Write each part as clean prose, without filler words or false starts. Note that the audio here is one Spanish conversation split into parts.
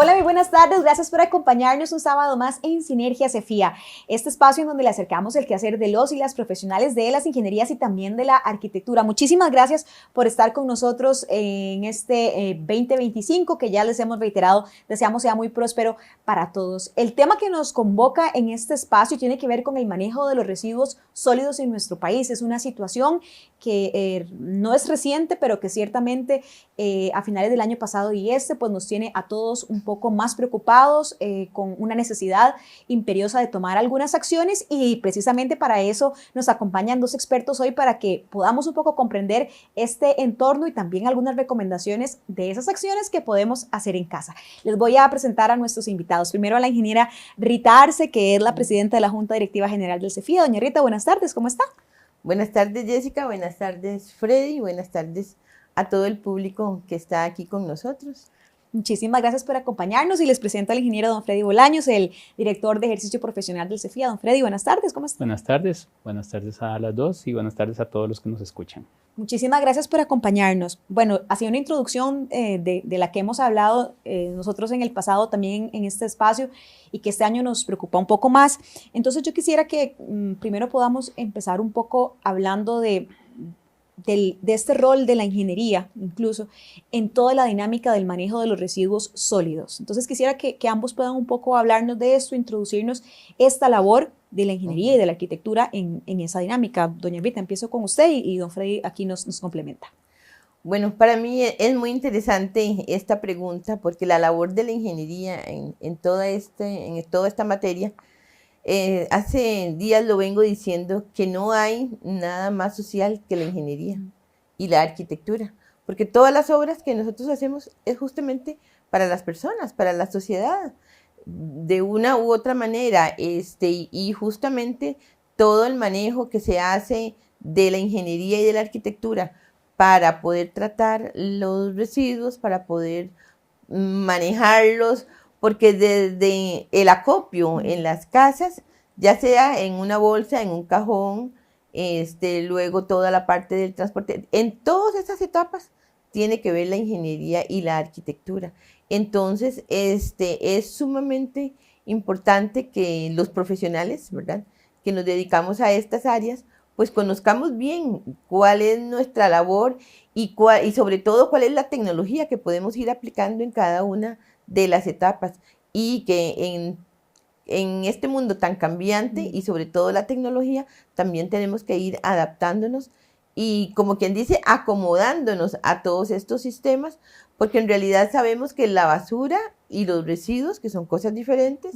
Hola, muy buenas tardes. Gracias por acompañarnos un sábado más en Sinergia CEFIA, este espacio en donde le acercamos el quehacer de los y las profesionales de las ingenierías y también de la arquitectura. Muchísimas gracias por estar con nosotros en este 2025 que ya les hemos reiterado, deseamos sea muy próspero para todos. El tema que nos convoca en este espacio tiene que ver con el manejo de los residuos sólidos en nuestro país. Es una situación que no es reciente, pero que ciertamente a finales del año pasado y pues nos tiene a todos un poco más preocupados, con una necesidad imperiosa de tomar algunas acciones, y precisamente para eso nos acompañan dos expertos hoy para que podamos un poco comprender este entorno y también algunas recomendaciones de esas acciones que podemos hacer en casa. Les voy a presentar a nuestros invitados. Primero a la ingeniera Rita Arce, que es la presidenta de la Junta Directiva General del CEFIA. Doña Rita, buenas tardes, ¿cómo está? Buenas tardes, Jessica, buenas tardes, Freddy, buenas tardes a todo el público que está aquí con nosotros. Muchísimas gracias por acompañarnos y les presento al ingeniero don Freddy Bolaños, el director de ejercicio profesional del CEFIA. Don Freddy, buenas tardes, ¿cómo está? Buenas tardes a las dos y buenas tardes a todos los que nos escuchan. Muchísimas gracias por acompañarnos. Bueno, ha sido una introducción de la que hemos hablado nosotros en el pasado también en este espacio y que este año nos preocupa un poco más. Entonces yo quisiera que primero podamos empezar un poco hablando de este rol de la ingeniería, incluso en toda la dinámica del manejo de los residuos sólidos. Entonces quisiera que ambos puedan un poco hablarnos de esto, introducirnos esta labor de la ingeniería y de la arquitectura en esa dinámica. Doña Rita, empiezo con usted y don Freddy aquí nos complementa. Bueno, para mí es muy interesante esta pregunta porque la labor de la ingeniería en toda esta materia, hace días lo vengo diciendo que no hay nada más social que la ingeniería y la arquitectura, porque todas las obras que nosotros hacemos es justamente para las personas, para la sociedad, de una u otra manera, y justamente todo el manejo que se hace de la ingeniería y de la arquitectura para poder tratar los residuos, para poder manejarlos, porque desde el acopio en las casas, ya sea en una bolsa, en un cajón, luego toda la parte del transporte, en todas esas etapas tiene que ver la ingeniería y la arquitectura. Entonces, es sumamente importante que los profesionales, ¿verdad?, que nos dedicamos a estas áreas, pues conozcamos bien cuál es nuestra labor y sobre todo cuál es la tecnología que podemos ir aplicando en cada una de las etapas, y que en este mundo tan cambiante y sobre todo la tecnología, también tenemos que ir adaptándonos y, como quien dice, acomodándonos a todos estos sistemas, porque en realidad sabemos que la basura y los residuos, que son cosas diferentes,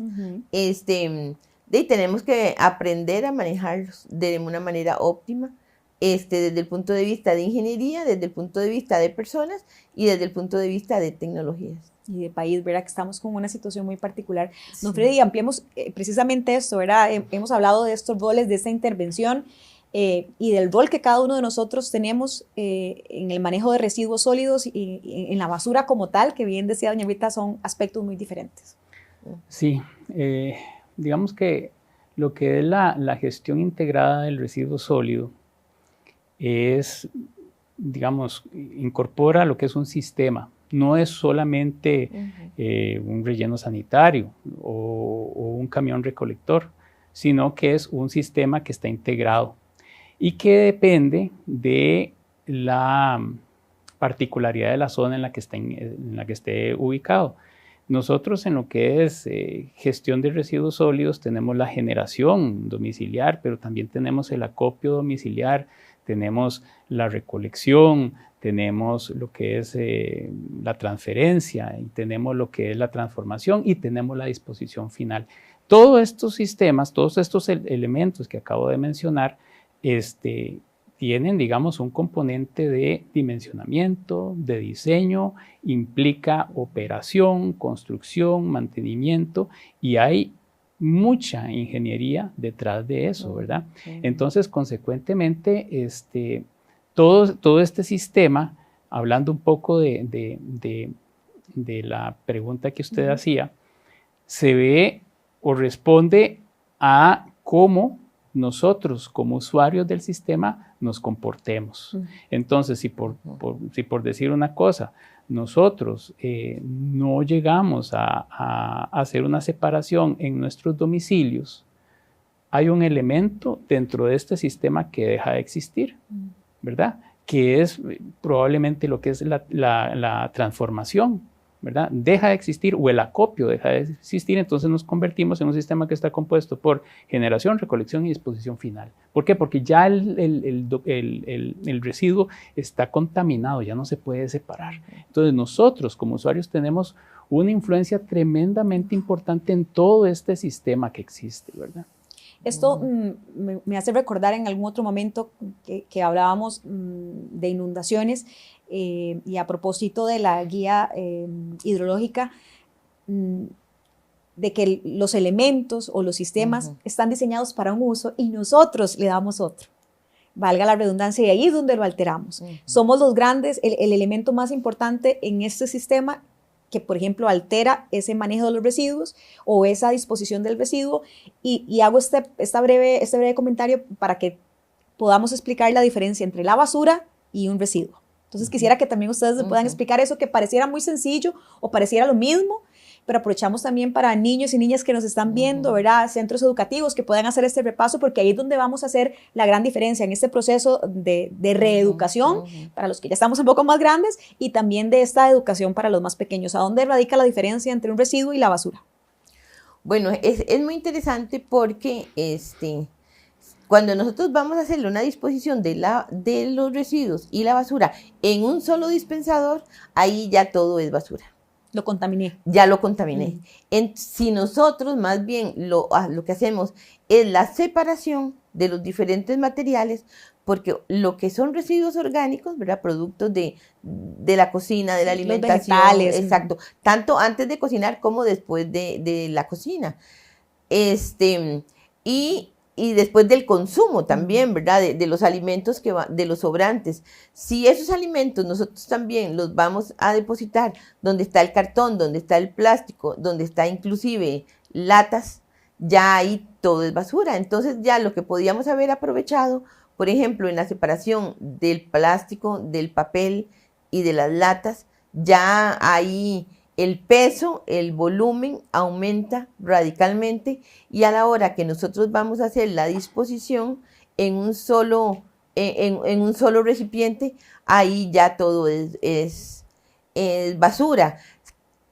tenemos que aprender a manejarlos de una manera óptima, desde el punto de vista de ingeniería, desde el punto de vista de personas y desde el punto de vista de tecnologías. Y de país, ¿verdad? Que estamos con una situación muy particular. Sí. Don Freddy, ampliemos precisamente esto, ¿verdad? Hemos hablado de estos roles, de esta intervención y del rol que cada uno de nosotros tenemos en el manejo de residuos sólidos y en la basura como tal, que bien decía doña Rita, son aspectos muy diferentes. Sí, digamos que lo que es la gestión integrada del residuo sólido es, digamos, incorpora lo que es un sistema. No es solamente un relleno sanitario o un camión recolector, sino que es un sistema que está integrado y que depende de la particularidad de la zona en la que esté ubicado. Nosotros en lo que es gestión de residuos sólidos tenemos la generación domiciliar, pero también tenemos el acopio domiciliar, tenemos la recolección, tenemos lo que es la transferencia, y tenemos lo que es la transformación y tenemos la disposición final. Todos estos sistemas, todos estos elementos que acabo de mencionar, tienen, digamos, un componente de dimensionamiento, de diseño, implica operación, construcción, mantenimiento, y hay mucha ingeniería detrás de eso, ¿verdad? Entonces, consecuentemente, todo este sistema, hablando un poco de la pregunta que usted hacía, se ve o responde a cómo nosotros como usuarios del sistema nos comportemos. Entonces, si por decir una cosa, nosotros no llegamos a hacer una separación en nuestros domicilios, hay un elemento dentro de este sistema que deja de existir, ¿verdad? Que es probablemente lo que es la transformación, ¿verdad? Deja de existir, o el acopio deja de existir, entonces nos convertimos en un sistema que está compuesto por generación, recolección y disposición final. ¿Por qué? Porque ya el residuo está contaminado, ya no se puede separar. Entonces nosotros como usuarios tenemos una influencia tremendamente importante en todo este sistema que existe, ¿verdad? Esto me hace recordar en algún otro momento que hablábamos de inundaciones y a propósito de la guía hidrológica, de que los elementos o los sistemas están diseñados para un uso y nosotros le damos otro. Valga la redundancia, y ahí es donde lo alteramos. Somos los grandes, el elemento más importante en este sistema que, por ejemplo, altera ese manejo de los residuos o esa disposición del residuo. Y hago este breve comentario para que podamos explicar la diferencia entre la basura y un residuo. Entonces, quisiera que también ustedes me puedan explicar eso, que pareciera muy sencillo o pareciera lo mismo, pero aprovechamos también para niños y niñas que nos están viendo, ¿verdad? Centros educativos que puedan hacer este repaso, porque ahí es donde vamos a hacer la gran diferencia en este proceso de reeducación para los que ya estamos un poco más grandes y también de esta educación para los más pequeños. ¿A dónde radica la diferencia entre un residuo y la basura? Bueno, es muy interesante porque cuando nosotros vamos a hacerle una disposición de los residuos y la basura en un solo dispensador, ahí ya todo es basura. Lo contaminé. Ya lo contaminé. Si nosotros más bien lo que hacemos es la separación de los diferentes materiales, porque lo que son residuos orgánicos, ¿verdad? Productos de la cocina, de la alimentación. Los vegetales. Exacto. Tanto antes de cocinar como después de la cocina. Y después del consumo también, ¿verdad? De los alimentos de los sobrantes. Si esos alimentos nosotros también los vamos a depositar donde está el cartón, donde está el plástico, donde está inclusive latas, ya ahí todo es basura. Entonces ya lo que podíamos haber aprovechado, por ejemplo, en la separación del plástico, del papel y de las latas, ya ahí el peso, el volumen aumenta radicalmente, y a la hora que nosotros vamos a hacer la disposición en un solo recipiente, ahí ya todo es basura.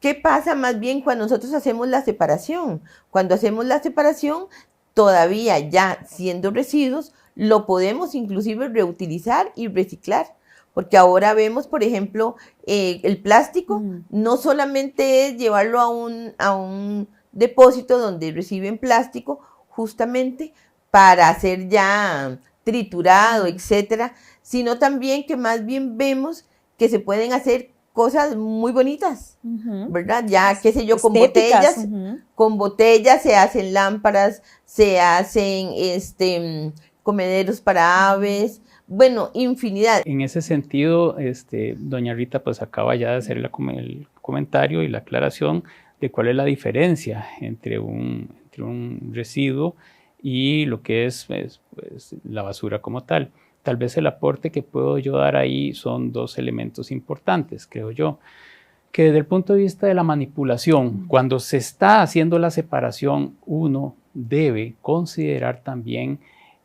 ¿Qué pasa más bien cuando nosotros hacemos la separación? Cuando hacemos la separación, todavía ya siendo residuos, lo podemos inclusive reutilizar y reciclar. Porque ahora vemos, por ejemplo, el plástico no solamente es llevarlo a un depósito donde reciben plástico justamente para hacer ya triturado, etcétera, sino también que más bien vemos que se pueden hacer cosas muy bonitas, ¿verdad? Ya, qué sé yo, con botellas se hacen lámparas, se hacen comederos para aves. Bueno, infinidad. En ese sentido, doña Rita pues acaba ya de hacer el comentario y la aclaración de cuál es la diferencia entre un residuo y lo que es pues, la basura como tal. Tal vez el aporte que puedo yo dar ahí son dos elementos importantes, creo yo, que desde el punto de vista de la manipulación, cuando se está haciendo la separación, uno debe considerar también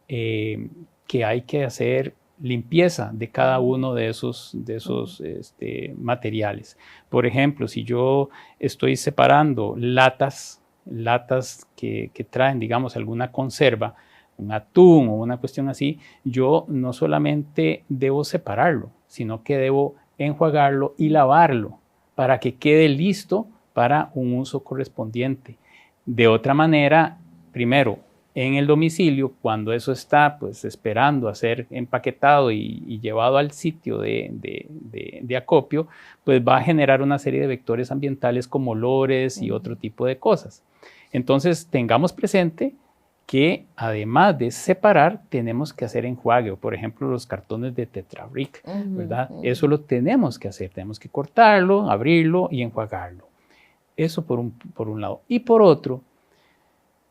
que hay que hacer limpieza de cada uno de esos materiales. Por ejemplo, si yo estoy separando latas que traen, digamos, alguna conserva, un atún o una cuestión así, yo no solamente debo separarlo, sino que debo enjuagarlo y lavarlo para que quede listo para un uso correspondiente. De otra manera, primero, en el domicilio, cuando eso está pues esperando a ser empaquetado y llevado al sitio de acopio, pues va a generar una serie de vectores ambientales como olores y otro tipo de cosas. Entonces, tengamos presente que además de separar, tenemos que hacer enjuague, o por ejemplo los cartones de Tetra Brick, ¿verdad? Eso lo tenemos que hacer, tenemos que cortarlo, abrirlo y enjuagarlo. Eso por un lado. Y por otro,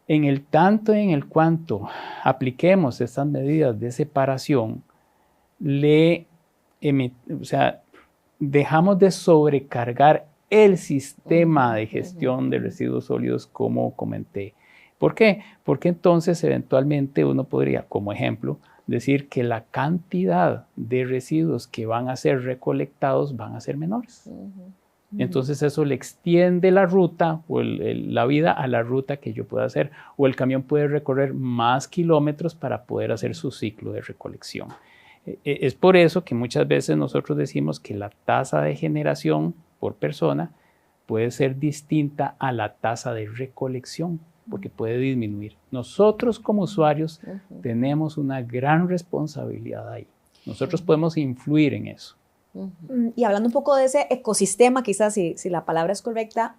en el tanto y en el cuanto apliquemos estas medidas de separación, dejamos de sobrecargar el sistema de gestión de residuos sólidos, como comenté. ¿Por qué? Porque entonces eventualmente uno podría, como ejemplo, decir que la cantidad de residuos que van a ser recolectados van a ser menores. Entonces eso le extiende la ruta o la vida a la ruta que yo pueda hacer, o el camión puede recorrer más kilómetros para poder hacer su ciclo de recolección. Es por eso que muchas veces nosotros decimos que la tasa de generación por persona puede ser distinta a la tasa de recolección, porque puede disminuir. Nosotros como usuarios tenemos una gran responsabilidad ahí. Nosotros podemos influir en eso. Y hablando un poco de ese ecosistema, quizás si la palabra es correcta,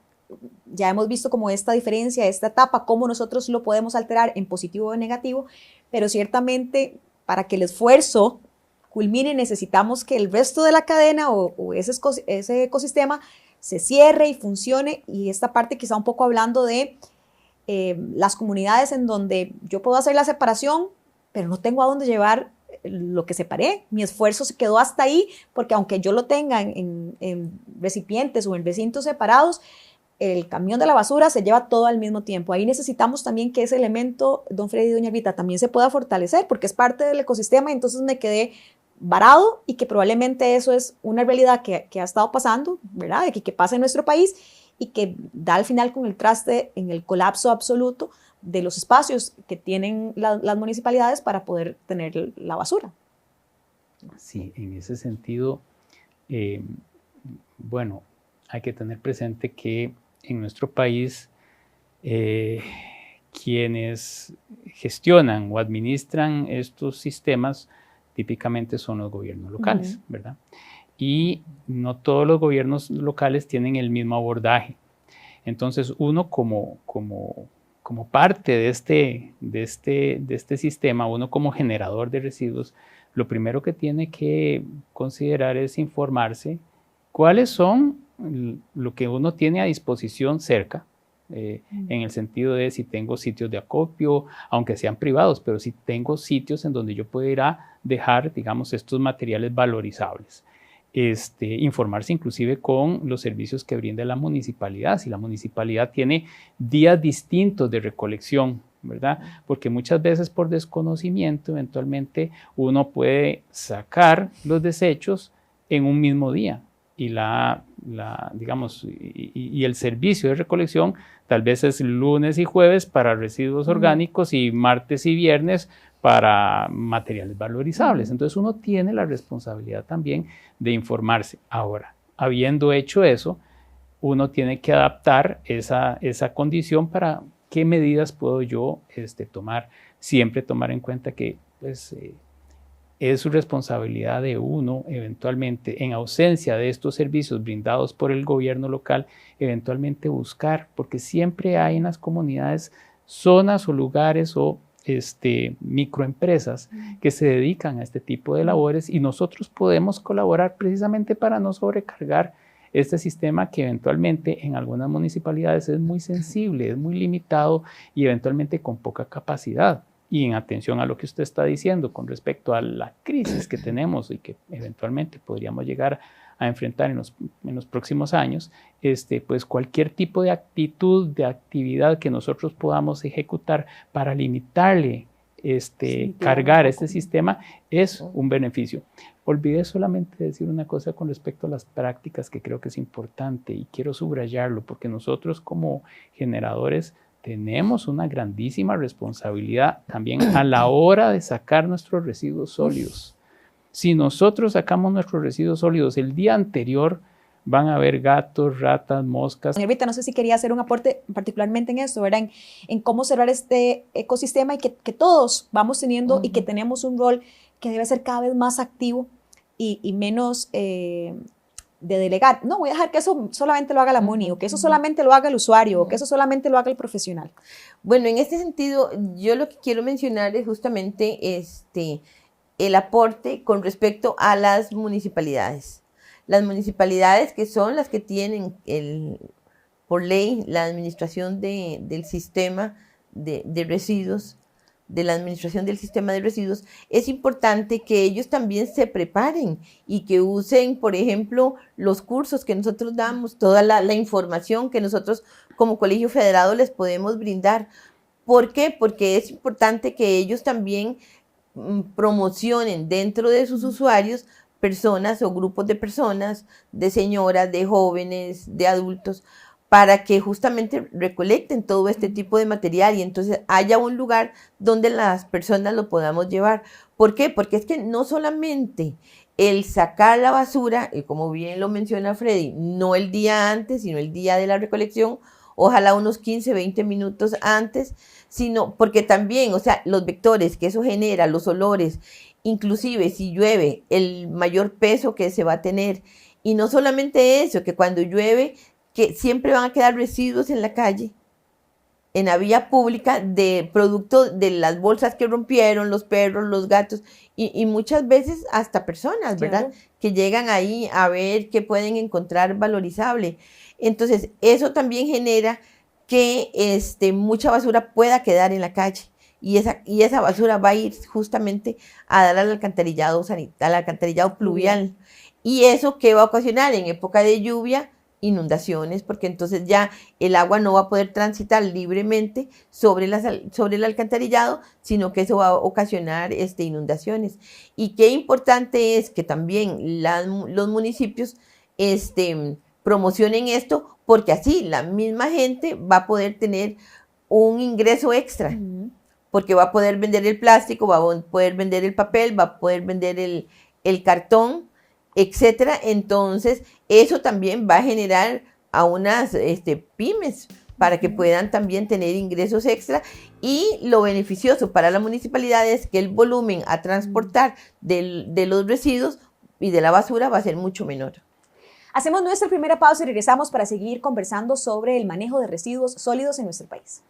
ya hemos visto como esta diferencia, esta etapa, cómo nosotros lo podemos alterar en positivo o en negativo, pero ciertamente para que el esfuerzo culmine necesitamos que el resto de la cadena o ese ecosistema se cierre y funcione, y esta parte quizá un poco hablando de las comunidades en donde yo puedo hacer la separación, pero no tengo a dónde llevar lo que separé, mi esfuerzo se quedó hasta ahí, porque aunque yo lo tenga en recipientes o en recintos separados, el camión de la basura se lleva todo al mismo tiempo. Ahí necesitamos también que ese elemento, don Freddy y doña Rita, también se pueda fortalecer, porque es parte del ecosistema, y entonces me quedé varado, y que probablemente eso es una realidad que ha estado pasando, ¿verdad? De que pasa en nuestro país, y que da al final con el traste en el colapso absoluto de los espacios que tienen las municipalidades para poder tener la basura. Sí, en ese sentido, bueno, hay que tener presente que en nuestro país quienes gestionan o administran estos sistemas típicamente son los gobiernos locales, ¿verdad? Y no todos los gobiernos locales tienen el mismo abordaje. Entonces uno como parte de este sistema, uno como generador de residuos, lo primero que tiene que considerar es informarse cuáles son lo que uno tiene a disposición cerca, en el sentido de si tengo sitios de acopio, aunque sean privados, pero si tengo sitios en donde yo puedo ir a dejar, digamos, estos materiales valorizables. Informarse inclusive con los servicios que brinda la municipalidad, si la municipalidad tiene días distintos de recolección, ¿verdad? Porque muchas veces por desconocimiento eventualmente uno puede sacar los desechos en un mismo día, y digamos, y el servicio de recolección tal vez es lunes y jueves para residuos orgánicos y martes y viernes para materiales valorizables. Entonces uno tiene la responsabilidad también de informarse. Ahora, habiendo hecho eso, uno tiene que adaptar esa condición para qué medidas puedo yo tomar. Siempre tomar en cuenta que pues, es su responsabilidad de uno, eventualmente, en ausencia de estos servicios brindados por el gobierno local, eventualmente buscar, porque siempre hay en las comunidades zonas o lugares o microempresas que se dedican a este tipo de labores, y nosotros podemos colaborar precisamente para no sobrecargar este sistema que eventualmente en algunas municipalidades es muy sensible, es muy limitado y eventualmente con poca capacidad. Y en atención a lo que usted está diciendo con respecto a la crisis que tenemos y que eventualmente podríamos llegar a enfrentar en los próximos años, pues cualquier tipo de actitud, de actividad que nosotros podamos ejecutar para limitarle, cargar este sistema es un beneficio. Olvidé solamente decir una cosa con respecto a las prácticas que creo que es importante y quiero subrayarlo, porque nosotros como generadores tenemos una grandísima responsabilidad también a la hora de sacar nuestros residuos sólidos. Si nosotros sacamos nuestros residuos sólidos el día anterior, van a haber gatos, ratas, moscas. Doña Rita, no sé si quería hacer un aporte particularmente en esto, ¿verdad? En cómo cerrar este ecosistema, y que todos vamos teniendo y que tenemos un rol que debe ser cada vez más activo y menos de delegar. No, voy a dejar que eso solamente lo haga la MUNI, o que eso solamente lo haga el usuario, o que eso solamente lo haga el profesional. Bueno, en este sentido, yo lo que quiero mencionar es justamente el aporte con respecto a las municipalidades. Las municipalidades, que son las que tienen por ley la administración del sistema de residuos, de la administración del sistema de residuos, es importante que ellos también se preparen y que usen, por ejemplo, los cursos que nosotros damos, toda la información que nosotros como Colegio Federado les podemos brindar. ¿Por qué? Porque es importante que ellos también promocionen dentro de sus usuarios personas o grupos de personas, de señoras, de jóvenes, de adultos, para que justamente recolecten todo este tipo de material y entonces haya un lugar donde las personas lo podamos llevar. ¿Por qué? Porque es que no solamente el sacar la basura, y como bien lo menciona Freddy, no el día antes, sino el día de la recolección, ojalá unos 15, 20 minutos antes, sino porque también, o sea, los vectores que eso genera, los olores, inclusive si llueve, el mayor peso que se va a tener. Y no solamente eso, que cuando llueve, que siempre van a quedar residuos en la calle, en la vía pública, de producto de las bolsas que rompieron, los perros, los gatos, y muchas veces hasta personas, ¿verdad? Claro. Que llegan ahí a ver qué pueden encontrar valorizable. Entonces, eso también genera que mucha basura pueda quedar en la calle. Y esa basura va a ir justamente a dar al alcantarillado pluvial. ¿Y eso qué va a ocasionar? En época de lluvia, inundaciones, porque entonces ya el agua no va a poder transitar libremente sobre el alcantarillado, sino que eso va a ocasionar inundaciones. Y qué importante es que también los municipios promocionen esto, porque así la misma gente va a poder tener un ingreso extra, porque va a poder vender el plástico, va a poder vender el papel, va a poder vender el cartón, etcétera. Entonces, eso también va a generar a unas pymes para que puedan también tener ingresos extra, y lo beneficioso para la municipalidad es que el volumen a transportar de los residuos y de la basura va a ser mucho menor. Hacemos nuestra primera pausa y regresamos para seguir conversando sobre el manejo de residuos sólidos en nuestro país.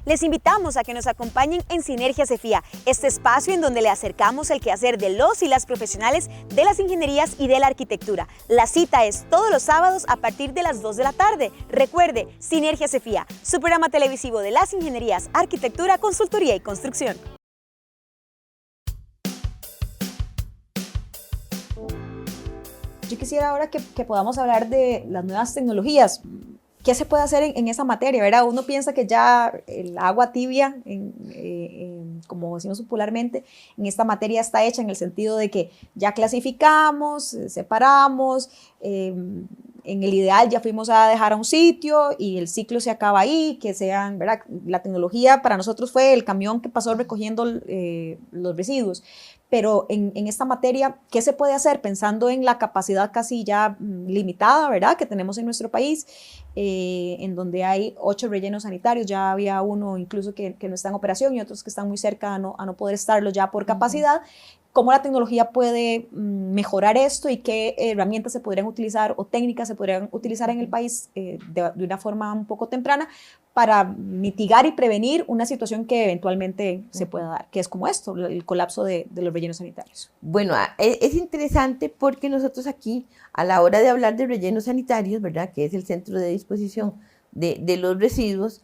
Les invitamos a que nos acompañen en Sinergia CEFIA, este espacio en donde le acercamos el quehacer de los y las profesionales de las ingenierías y de la arquitectura. La cita es todos los sábados a partir de las 2 de la tarde. Recuerde, Sinergia CEFIA, su programa televisivo de las ingenierías, arquitectura, consultoría y construcción. Yo quisiera ahora que podamos hablar de las nuevas tecnologías. ¿Qué se puede hacer en esa materia? ¿Verdad? Uno piensa que ya el agua tibia, como decimos popularmente, en esta materia está hecha en el sentido de que ya clasificamos, separamos, en el ideal ya fuimos a dejar a un sitio y el ciclo se acaba ahí, que sean, ¿verdad? La tecnología para nosotros fue el camión que pasó recogiendo los residuos. Pero en esta materia, ¿qué se puede hacer pensando en la capacidad casi ya limitada, ¿verdad?, que tenemos en nuestro país, en donde hay 8 rellenos sanitarios? Ya había uno incluso que no está en operación y otros que están muy cerca a no poder estarlo ya por capacidad. ¿Cómo la tecnología puede mejorar esto y qué herramientas se podrían utilizar o técnicas se podrían utilizar en el país de una forma un poco temprana para mitigar y prevenir una situación que eventualmente se pueda dar, que es como esto, el colapso de los rellenos sanitarios? Bueno, es interesante porque nosotros aquí, a la hora de hablar de rellenos sanitarios, ¿verdad?, que es el centro de disposición de los residuos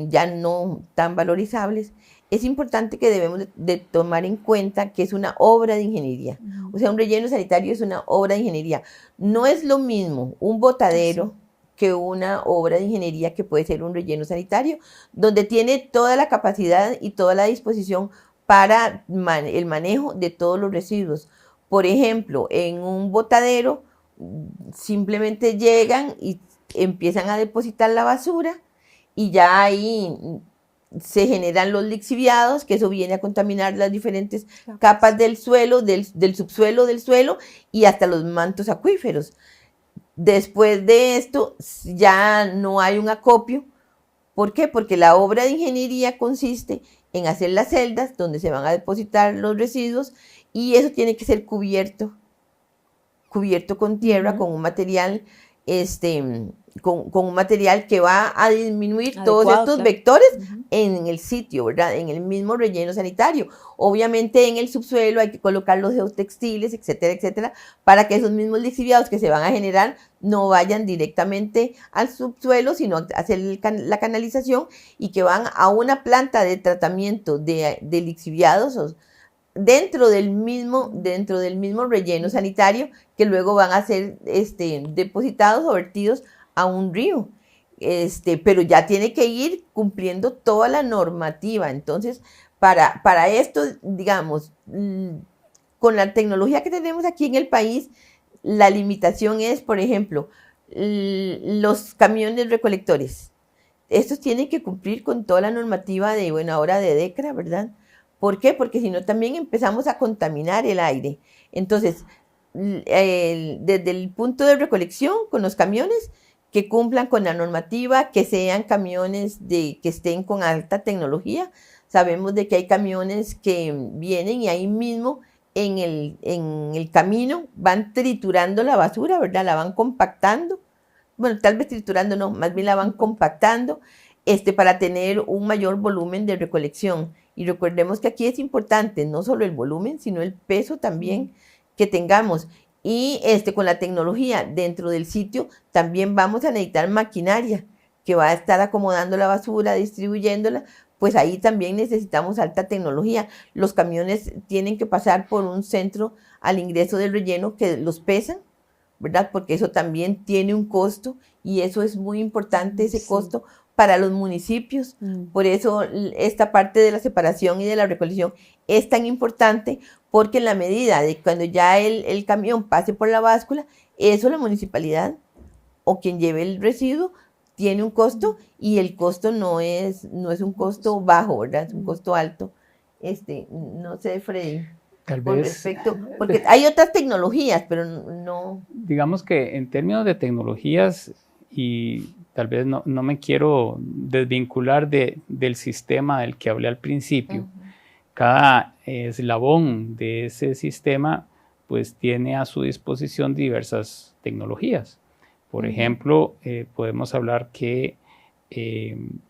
ya no tan valorizables, es importante que debemos de tomar en cuenta que es una obra de ingeniería. O sea, un relleno sanitario es una obra de ingeniería. No es lo mismo un botadero que una obra de ingeniería que puede ser un relleno sanitario, donde tiene toda la capacidad y toda la disposición para el manejo de todos los residuos. Por ejemplo, en un botadero simplemente llegan y empiezan a depositar la basura y ya ahí se generan los lixiviados, que eso viene a contaminar las diferentes capas del suelo, del subsuelo, del suelo y hasta los mantos acuíferos. Después de esto ya no hay un acopio ¿Por qué? Porque la obra de ingeniería consiste en hacer las celdas donde se van a depositar los residuos y eso tiene que ser cubierto con tierra, con un material, con un material que va a disminuir todos estos vectores en el sitio, ¿verdad? En el mismo relleno sanitario. Obviamente en el subsuelo hay que colocar los geotextiles, etcétera, etcétera, para que esos mismos lixiviados que se van a generar no vayan directamente al subsuelo, sino a hacer la canalización y que van a una planta de tratamiento de lixiviados dentro del mismo relleno sanitario que luego van a ser depositados o vertidos a un río. Pero ya tiene que ir cumpliendo toda la normativa. Entonces, para esto, digamos, con la tecnología que tenemos aquí en el país, la limitación es, por ejemplo, los camiones recolectores. Estos tienen que cumplir con toda la normativa de, bueno, ahora de DECRA, ¿verdad? ¿Por qué? Porque si no también empezamos a contaminar el aire. Entonces, desde el punto de recolección con los camiones, que cumplan con la normativa, que sean camiones que estén con alta tecnología. Sabemos de que hay camiones que vienen y ahí mismo en el camino van triturando la basura, ¿verdad? La van compactando. Bueno, tal vez triturando no, más bien la van compactando para tener un mayor volumen de recolección. Y recordemos que aquí es importante no solo el volumen, sino el peso también que tengamos. Y con la tecnología dentro del sitio también vamos a necesitar maquinaria que va a estar acomodando la basura, distribuyéndola, pues ahí también necesitamos alta tecnología. Los camiones tienen que pasar por un centro al ingreso del relleno que los pesan, ¿verdad? Porque eso también tiene un costo y eso es muy importante, ese costo para los municipios. Por eso esta parte de la separación y de la recolección es tan importante, porque en la medida de cuando ya el camión pase por la báscula, eso la municipalidad o quien lleve el residuo tiene un costo y el costo no es un costo bajo, ¿verdad? Es un costo alto. No sé, Freddy, Tal con vez, respecto, porque hay otras tecnologías, pero no. Digamos que en términos de tecnologías, y tal vez no me quiero desvincular del sistema del que hablé al principio, cada eslabón de ese sistema pues tiene a su disposición diversas tecnologías. Por ejemplo, podemos hablar que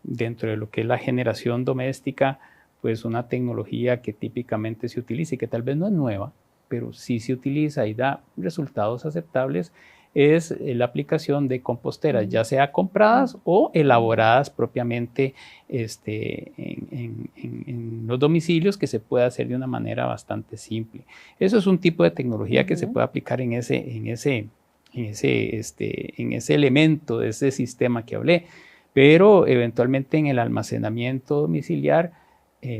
dentro de lo que es la generación doméstica, pues una tecnología que típicamente se utiliza y que tal vez no es nueva, pero sí se utiliza y da resultados aceptables, es la aplicación de composteras, ya sea compradas o elaboradas propiamente en los domicilios, que se puede hacer de una manera bastante simple. Eso es un tipo de tecnología que se puede aplicar en ese elemento de ese sistema que hablé, pero eventualmente en el almacenamiento domiciliar,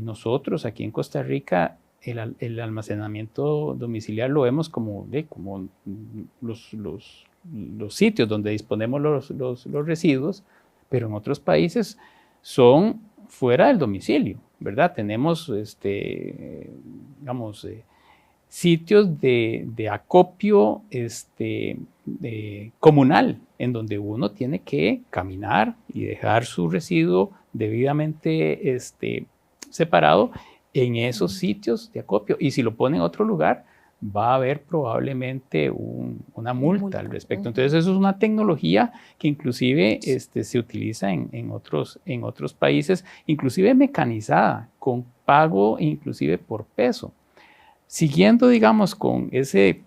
nosotros aquí en Costa Rica, el almacenamiento domiciliar lo vemos como los sitios donde disponemos los residuos, pero en otros países son fuera del domicilio, ¿verdad? Tenemos, sitios de acopio comunal, en donde uno tiene que caminar y dejar su residuo debidamente separado en esos sitios de acopio, y si lo pone en otro lugar va a haber probablemente una multa al respecto. Entonces eso es una tecnología que inclusive se utiliza en otros países, inclusive mecanizada, con pago inclusive por peso. Siguiendo, digamos, con ese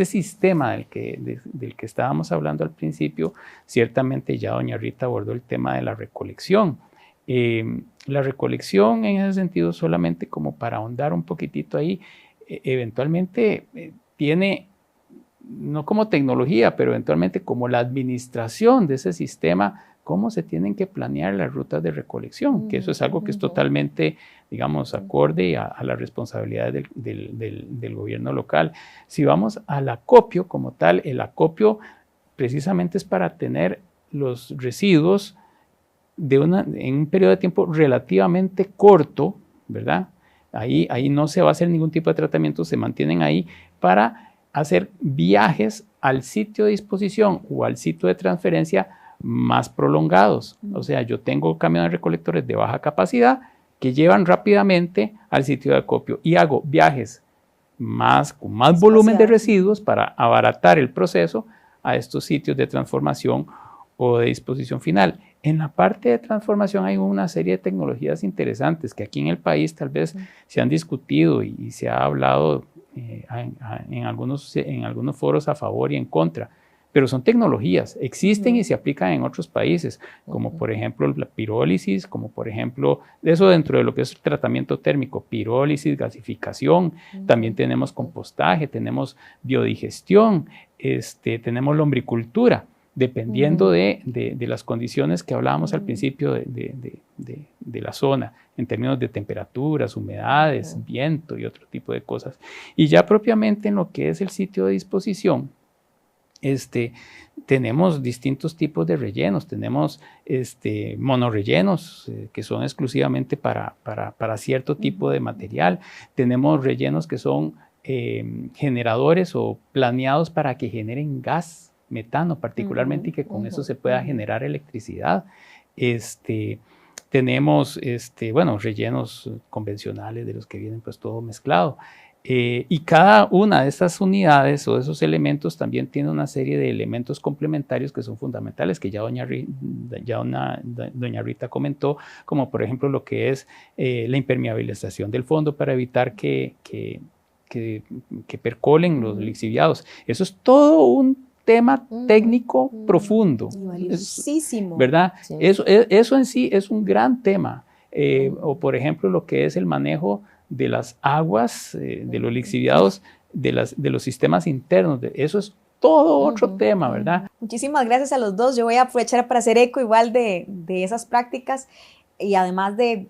sistema del que estábamos hablando al principio, ciertamente ya doña Rita abordó el tema de la recolección. La recolección en ese sentido, solamente como para ahondar un poquitito ahí, eventualmente tiene, no como tecnología, pero eventualmente como la administración de ese sistema, cómo se tienen que planear las rutas de recolección, que eso es algo que es totalmente, digamos, acorde a las responsabilidades del gobierno local. Si vamos al acopio como tal, el acopio precisamente es para tener los residuos en un periodo de tiempo relativamente corto, ¿verdad? Ahí no se va a hacer ningún tipo de tratamiento, se mantienen ahí para hacer viajes al sitio de disposición o al sitio de transferencia más prolongados. O sea, yo tengo camiones recolectores de baja capacidad que llevan rápidamente al sitio de acopio y hago viajes con más volumen de residuos para abaratar el proceso a estos sitios de transformación o de disposición final. En la parte de transformación hay una serie de tecnologías interesantes que aquí en el país tal vez se han discutido y se ha hablado en algunos foros a favor y en contra, pero son tecnologías, existen y se aplican en otros países, como por ejemplo la pirólisis, como por ejemplo, eso dentro de lo que es el tratamiento térmico, pirólisis, gasificación, también tenemos compostaje, tenemos biodigestión, tenemos lombricultura, dependiendo de las condiciones que hablábamos al principio de la zona, en términos de temperaturas, humedades, viento y otro tipo de cosas. Y ya propiamente en lo que es el sitio de disposición, tenemos distintos tipos de rellenos, tenemos monorrellenos que son exclusivamente para cierto tipo de material, tenemos rellenos que son generadores o planeados para que generen gas, metano particularmente, y que con eso se pueda generar electricidad. Tenemos bueno, rellenos convencionales de los que vienen pues todo mezclado. Y cada una de estas unidades o de esos elementos también tiene una serie de elementos complementarios que son fundamentales, que ya doña Rita comentó, como por ejemplo lo que es la impermeabilización del fondo para evitar que percolen los lixiviados. Eso es todo un tema técnico profundo. Y valiosísimo. ¿Verdad? Sí. Eso en sí es un gran tema. O por ejemplo lo que es el manejo de las aguas, de los lixiviados, de los sistemas internos. Eso es todo otro tema, ¿verdad? Muchísimas gracias a los dos. Yo voy a aprovechar para hacer eco igual de esas prácticas y además de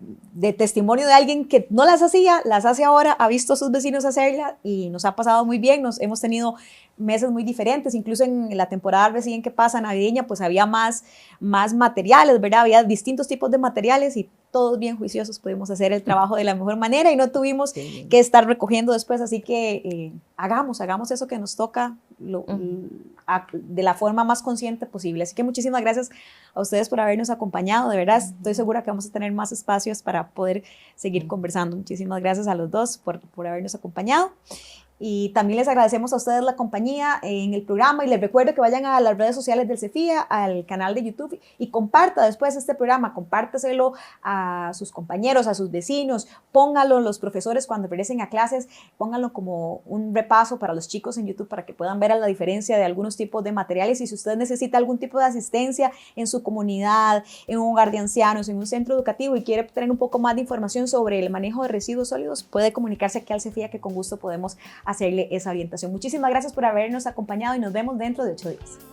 testimonio de alguien que no las hacía, las hace ahora, ha visto a sus vecinos hacerla y nos ha pasado muy bien. Hemos tenido meses muy diferentes, incluso en la temporada recién que pasa navideña, pues había más materiales, ¿verdad? Había distintos tipos de materiales y todos bien juiciosos pudimos hacer el trabajo de la mejor manera y no tuvimos que estar recogiendo después, así que hagamos eso que nos toca de la forma más consciente posible. Así que muchísimas gracias a ustedes por habernos acompañado, de verdad estoy segura que vamos a tener más espacios para poder seguir conversando. Muchísimas gracias a los dos por habernos acompañado. Y también les agradecemos a ustedes la compañía en el programa y les recuerdo que vayan a las redes sociales del CEFIA, al canal de YouTube y comparta después este programa, compártaselo a sus compañeros, a sus vecinos, póngalo los profesores cuando regresen a clases, pónganlo como un repaso para los chicos en YouTube para que puedan ver la diferencia de algunos tipos de materiales y si usted necesita algún tipo de asistencia en su comunidad, en un hogar de ancianos, en un centro educativo y quiere tener un poco más de información sobre el manejo de residuos sólidos, puede comunicarse aquí al CEFIA que con gusto podemos hacerle esa orientación. Muchísimas gracias por habernos acompañado y nos vemos dentro de 8 días.